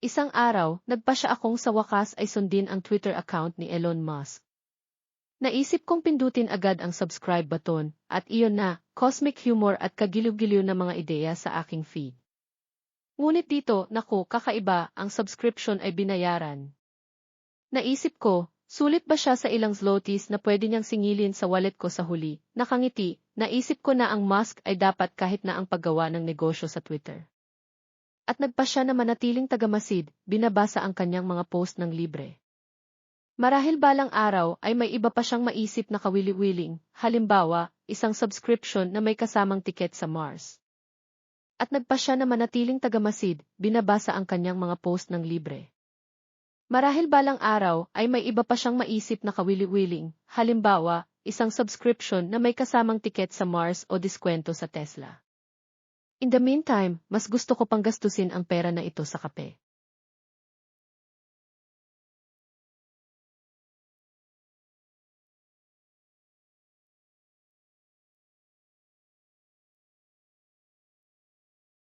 Isang araw, nagpasya akong sa wakas ay sundin ang Twitter account ni Elon Musk. Naisip kong pindutin agad ang subscribe button, at iyon na, cosmic humor at kagiliw-giliw na mga ideya sa aking feed. Ngunit dito, naku, kakaiba, ang subscription ay binayaran. Naisip ko, sulit ba siya sa ilang zlotys na pwede niyang singilin sa wallet ko sa huli? Nakangiti, naisip ko na ang Musk ay dapat kahit na ang paggawa ng negosyo sa Twitter. At nagpasya na manatiling tagamasid, binabasa ang kanyang mga post ng libre. Marahil balang araw ay may iba pa siyang maisip na kawili-wiling, halimbawa, isang subscription na may kasamang tiket sa Mars. At nagpasya na manatiling tagamasid, binabasa ang kanyang mga post ng libre. Marahil balang araw ay may iba pa siyang maisip na kawili-wiling, halimbawa, isang subscription na may kasamang tiket sa Mars o diskwento sa Tesla. In the meantime, mas gusto ko pang gastusin ang pera na ito sa kape.